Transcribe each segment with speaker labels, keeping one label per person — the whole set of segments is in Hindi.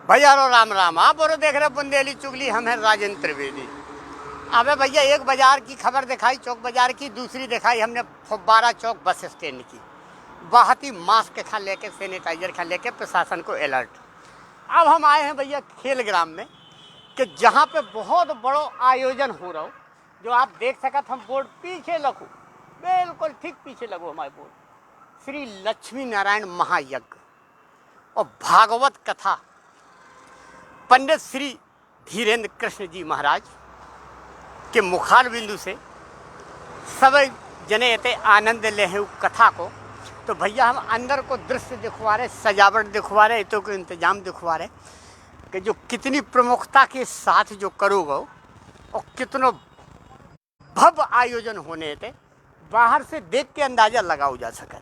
Speaker 1: भैया रो राम राम। आप और देख रहे बुंदेली चुगली, हम हैं राजेंद्र त्रिवेदी। अबे भैया, एक बाजार की खबर दिखाई चौक बाजार की, दूसरी दिखाई हमने फुब्बारा चौक बस स्टैंड की। बहुत ही मास्क खा लेके, सैनिटाइजर खा लेके प्रशासन को अलर्ट। अब हम आए हैं भैया खेल ग्राम में, कि जहाँ पे बहुत बड़ो आयोजन हो रहा हो। जो आप देख सकत, हम बोर्ड पीछे लगो, बिल्कुल ठीक पीछे लगो हमारे बोर्ड, श्री लक्ष्मी नारायण महायज्ञ और भागवत कथा पंडित श्री धीरेन्द्र कृष्ण जी महाराज के मुखार बिंदु से सब जने एते आनंद ले हैं कथा को। तो भैया हम अंदर को दृश्य दिखवा रहे, सजावट दिखवा रहे, इतो को इंतजाम दिखवा रहे कि जो कितनी प्रमुखता के साथ जो करोगे और कितनो भव्य आयोजन होने थे। बाहर से देख के अंदाजा लगाओ जा सके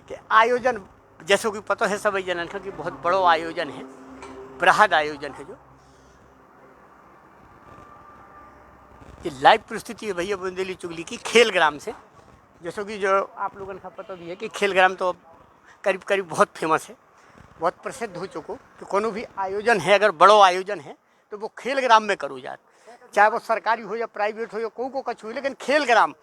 Speaker 1: कि आयोजन जैसे कि पता है सभी जनन का कि बहुत बड़ो आयोजन है, बृहद आयोजन है। जो ये लाइव परिस्थिति है भैया बुंदेली चुगली की खेल ग्राम से। जैसे कि जो आप लोगों का पता भी है कि खेल ग्राम तो करीब करीब बहुत फेमस है, बहुत प्रसिद्ध हो चुको कि कोनो भी आयोजन है, अगर बड़ो आयोजन है तो वो खेल ग्राम में करो जात, चाहे वो सरकारी हो या प्राइवेट हो या को कछ हो, लेकिन खेल ग्राम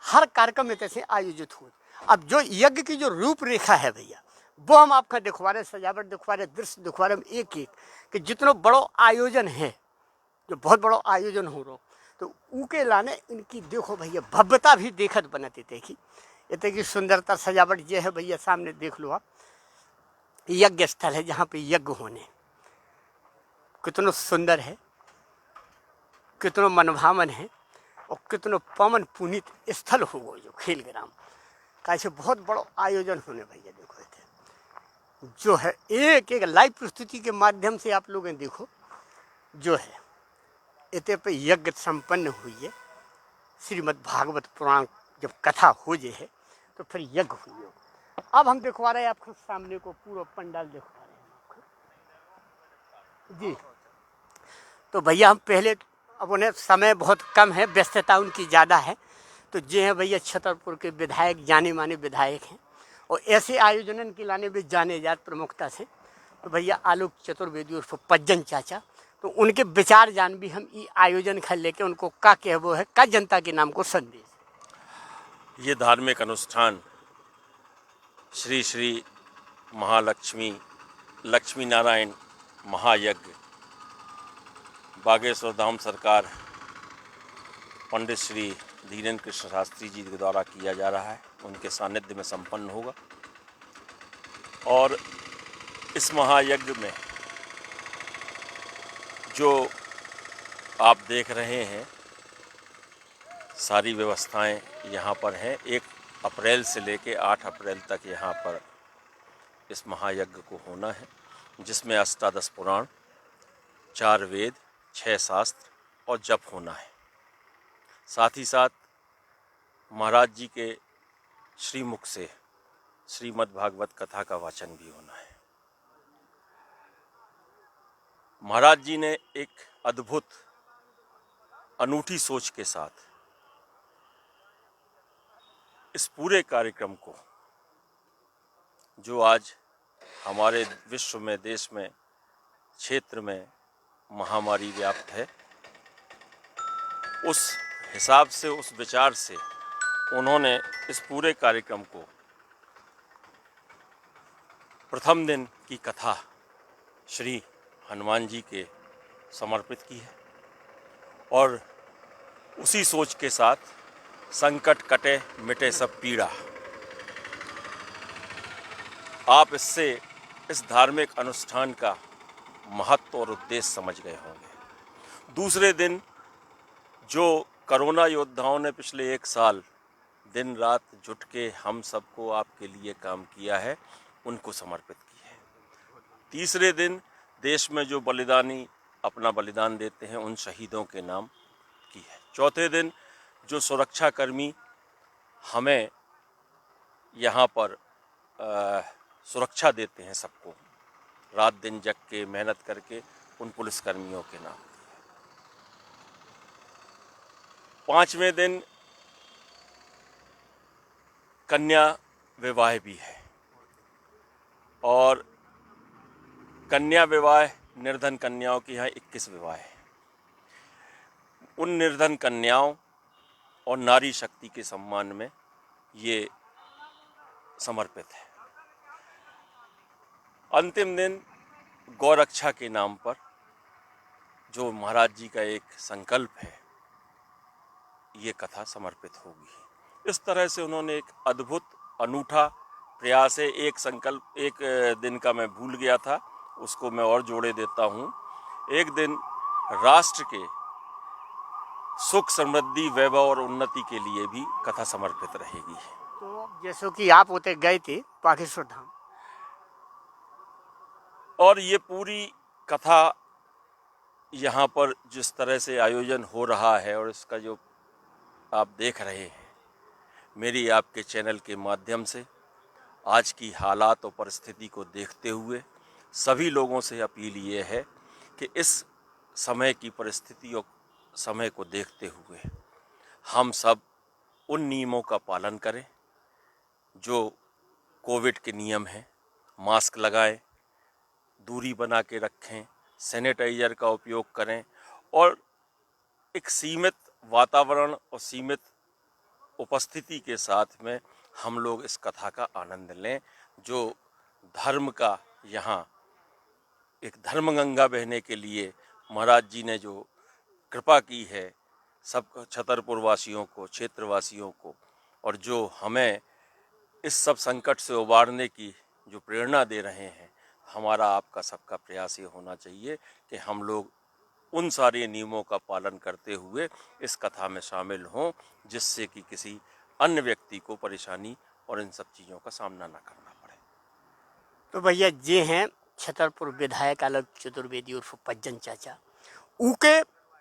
Speaker 1: हर कार्यक्रम में कैसे आयोजित हो। अब जो यज्ञ की जो रूपरेखा है भैया, वो हम आपका दिखवा रहे, सजावट दिखवा रहे, दृश्य दिखवा रहे एक एक, कि जितना बड़ो आयोजन है, जो बहुत बड़ो आयोजन हो रहा, तो ऊके लाने इनकी देखो भैया भव्यता भी देखत बनती देखी। इतने की सुंदरता सजावट ये है भैया, सामने देख लो आप, यज्ञ स्थल है जहाँ पे यज्ञ होने, कितना सुंदर है, कितना मनभावन है और कितना पवन पुनीत स्थल हो गो जो खेल ग्राम का। ऐसे बहुत बड़ा आयोजन होने भैया देखो थे, जो है एक एक लाइव प्रस्तुति के माध्यम से आप लोग देखो जो है इतने पे यज्ञ संपन्न हुई है। श्रीमद् भागवत पुराण जब कथा हो जे है तो फिर यज्ञ हुई है। अब हम दिखवा रहे हैं आपको सामने को पूरा पंडाल दिखवा रहे हैं आपको जी। तो भैया हम पहले, अब उन्हें समय बहुत कम है, व्यस्तता उनकी ज़्यादा है, तो ये हैं भैया छतरपुर के विधायक, जाने माने विधायक हैं और ऐसे आयोजन के लाने भी जाने जात प्रमुखता से। तो भैया आलोक चतुर्वेदी उर्फ पज्जन चाचा, तो उनके विचार जान भी हम ये आयोजन कर लेके उनको का कहबो है, का जनता के नाम को संदेश।
Speaker 2: ये धार्मिक अनुष्ठान श्री श्री महालक्ष्मी लक्ष्मी नारायण महायज्ञ बागेश्वर धाम सरकार पंडित श्री धीरेन्द्र कृष्ण शास्त्री जी के द्वारा किया जा रहा है, उनके सानिध्य में संपन्न होगा। और इस महायज्ञ में जो आप देख रहे हैं सारी व्यवस्थाएं यहाँ पर हैं। 1 अप्रैल से लेकर 8 अप्रैल तक यहाँ पर इस महायज्ञ को होना है, जिसमें अष्टादश पुराण, 4 वेद, 6 शास्त्र और जप होना है। साथ ही साथ महाराज जी के श्रीमुख से श्रीमद् भागवत कथा का वाचन भी होना है। महाराज जी ने एक अद्भुत अनूठी सोच के साथ इस पूरे कार्यक्रम को, जो आज हमारे विश्व में, देश में, क्षेत्र में महामारी व्याप्त है, उस हिसाब से, उस विचार से उन्होंने इस पूरे कार्यक्रम को प्रथम दिन की कथा श्री हनुमान जी के समर्पित की है। और उसी सोच के साथ संकट कटे मिटे सब पीड़ा, आप इससे इस धार्मिक अनुष्ठान का महत्व और उद्देश्य समझ गए होंगे। दूसरे दिन जो कोरोना योद्धाओं ने पिछले 1 साल दिन रात जुट के हम सबको आपके लिए काम किया है, उनको समर्पित की है। तीसरे दिन देश में जो बलिदानी अपना बलिदान देते हैं, उन शहीदों के नाम की है। चौथे दिन जो सुरक्षाकर्मी हमें यहाँ पर सुरक्षा देते हैं, सबको रात दिन जग के मेहनत करके, उन पुलिसकर्मियों के नाम की है। 5वें दिन कन्या विवाह भी है, और कन्या विवाह निर्धन कन्याओं के यहाँ 21 विवाह है। उन निर्धन कन्याओं और नारी शक्ति के सम्मान में ये समर्पित है। अंतिम दिन गौरक्षा के नाम पर जो महाराज जी का एक संकल्प है, ये कथा समर्पित होगी। इस तरह से उन्होंने एक अद्भुत अनूठा प्रयास है। एक संकल्प एक दिन का मैं भूल गया था, उसको मैं और जोड़े देता हूँ। एक दिन राष्ट्र के सुख समृद्धि वैभव और उन्नति के लिए भी कथा समर्पित रहेगी।
Speaker 1: तो जैसे कि आप होते गए थे बागेश्वर धाम,
Speaker 2: और ये पूरी कथा यहाँ पर जिस तरह से आयोजन हो रहा है और इसका जो आप देख रहे हैं मेरी आपके चैनल के माध्यम से, आज की हालात और परिस्थिति को देखते हुए सभी लोगों से अपील ये है कि इस समय की परिस्थिति और समय को देखते हुए हम सब उन नियमों का पालन करें जो कोविड के नियम हैं। मास्क लगाएं, दूरी बना के रखें, सैनिटाइजर का उपयोग करें और एक सीमित वातावरण और सीमित उपस्थिति के साथ में हम लोग इस कथा का आनंद लें। जो धर्म का यहाँ एक धर्मगंगा बहने के लिए महाराज जी ने जो कृपा की है सब छतरपुर वासियों को, क्षेत्रवासियों को, और जो हमें इस सब संकट से उबारने की जो प्रेरणा दे रहे हैं, हमारा आपका सबका प्रयास ये होना चाहिए कि हम लोग उन सारे नियमों का पालन करते हुए इस कथा में शामिल हों, जिससे कि किसी अन्य व्यक्ति को परेशानी और इन सब चीज़ों का सामना ना करना पड़े।
Speaker 1: तो भैया ये हैं छतरपुर विधायक आलोक चतुर्वेदी उर्फ पज्जन चाचा। उनके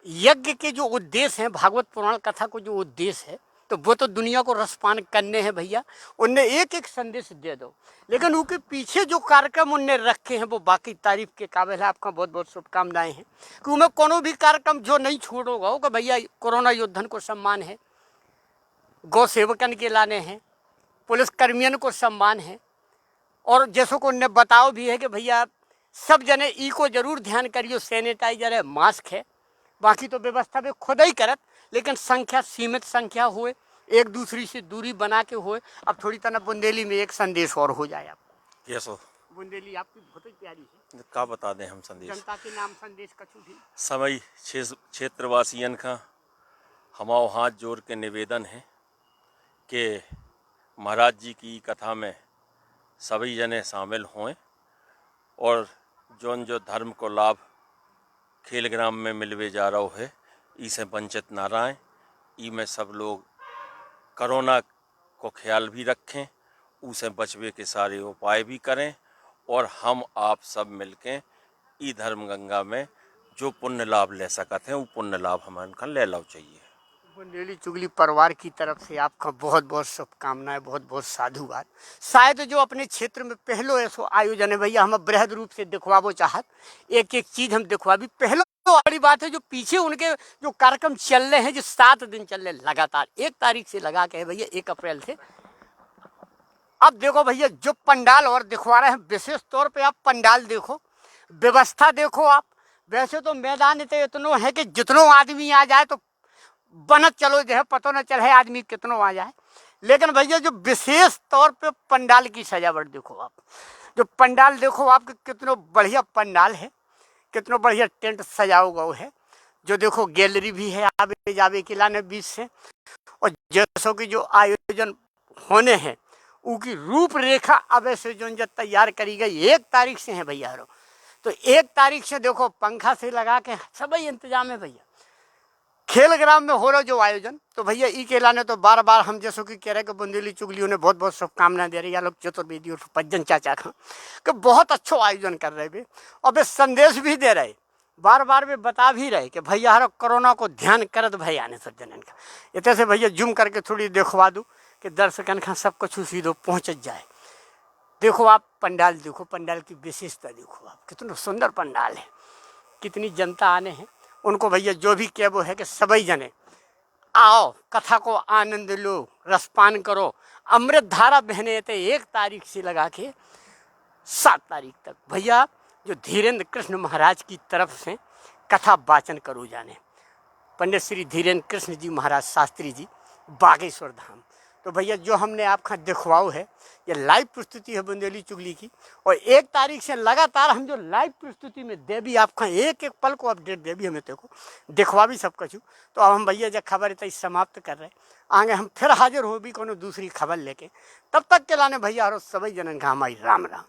Speaker 1: यज्ञ के जो उद्देश्य हैं, भागवत पुराण कथा को जो उद्देश्य है, तो वो तो दुनिया को रसपान करने हैं भैया। उनने एक एक संदेश दे दो, लेकिन उनके पीछे जो कार्यक्रम उनने रखे हैं वो बाकी तारीफ के काबिल है। आपका बहुत बहुत शुभकामनाएं हैं कि उनमें कोनो भी कार्यक्रम जो नहीं छोड़ोगा हो कि भैया कोरोना योद्धन को सम्मान है, गौ सेवकन के लाने हैं, पुलिस कर्मियों को सम्मान है, और जैसो को उनने बताओ भी है कि भैया सब जने ई को जरूर ध्यान करियो, सैनिटाइजर है, मास्क है, बाकी तो व्यवस्था भी खुद ही करत, लेकिन संख्या सीमित संख्या होए, एक दूसरी से दूरी बना के होए। अब थोड़ी तरह बुंदेली में एक संदेश और हो जाए आपको।
Speaker 2: यस हो,
Speaker 1: बुंदेली आपकी बहुत ही प्यारी है,
Speaker 2: का बता दें हम संदेश
Speaker 1: जनता के नाम संदेश कछु भी।
Speaker 2: समय क्षेत्रवासियन का हमाओ हाथ जोड़ के निवेदन है कि महाराज जी की कथा में सभी जने शामिल हों और जो धर्म को लाभ खेलग्राम में मिलवे जा रहा है, इसे वंचित ना रहें। ई में सब लोग कोरोना को ख्याल भी रखें, उसे बचवे के सारे उपाय भी करें, और हम आप सब मिलके ई धर्म गंगा में जो पुण्य लाभ ले सकते हैं वो पुण्य लाभ हमें उनका ले लो चाहिए।
Speaker 1: बुंदेली चुगली परिवार की तरफ से आपका बहुत बहुत शुभकामनाएं, बहुत बहुत साधुवाद। शायद जो अपने क्षेत्र में पहलो ऐसो आयोजन है भैया, हम बृहद रूप से दिखवाबो चाहत, एक एक चीज हम दिखवाबी। पहलो तो बड़ी बात है जो पीछे उनके जो कार्यक्रम चल रहे हैं, जो 7 दिन चल रहे लगातार, 1 तारीख से लगा के है भैया 1 अप्रैल से। अब देखो भैया जो पंडाल और दिखवा रहे हैं, विशेष तौर पे आप पंडाल देखो, व्यवस्था देखो आप। वैसे तो मैदान इतनो है कि जितनो आदमी आ जाए तो बनत चलो, जो है पता न चले आदमी कितनों आ जाए, लेकिन भैया जो विशेष तौर पे पंडाल की सजावट देखो आप, जो पंडाल देखो आप कितनो बढ़िया पंडाल है, कितनो बढ़िया टेंट सजाओ गो है। जो देखो गैलरी भी है आवे जावे के लाने बीच से, और जैसो कि जो आयोजन होने हैं उनकी रूपरेखा अब से जो तैयार करी गई 1 तारीख से है भैया। तो 1 तारीख से देखो पंखा से लगा के सभी इंतजाम है भैया। खेलग्राम में हो रहा जो आयोजन, तो भैया ई के लाने तो बार बार हम जैसो कि कह रहे कि बुंदेली चुगलियों ने बहुत बहुत शुभकामनाएं दे रही है लोग चतुर्वेदी और पज्जन चाचा का कि बहुत अच्छा आयोजन कर रहे वे, और वे संदेश भी दे रहे, बार बार वे बता भी रहे कि भैया हर कोरोना को ध्यान करत भाई आने सब जनन का। इतने से भैया जूम करके थोड़ी दिखवा दूँ कि दर्शकन का सब कुछ सीधो पहुँच जाए। देखो आप पंडाल देखो, पंडाल की विशेषता देखो आप, कितना सुंदर पंडाल है, कितनी जनता आने हैं। उनको भैया जो भी कह वो है कि सभी जने आओ, कथा को आनंद लो, रसपान करो। अमृत धारा बहने थे 1 तारीख से लगा के 7 तारीख तक भैया। जो धीरेन्द्र कृष्ण महाराज की तरफ से कथा वाचन करो जाने, पंडित श्री धीरेन्द्र कृष्ण जी महाराज शास्त्री जी, बागेश्वर धाम। तो भैया जो हमने आपका दिखवाओ है, ये लाइव प्रस्तुति है बुंदेली चुगली की, और 1 तारीख से लगातार हम जो लाइव प्रस्तुति में दे भी आपका एक एक पल को अपडेट दे भी हमें तेको दिखवा भी सब कछु। तो अब हम भैया जब खबर इतना समाप्त कर रहे, आगे हम फिर हाजिर हो भी कोनो दूसरी खबर लेके। तब तक के लाने भैया और सभी जनन का हमारी राम राम।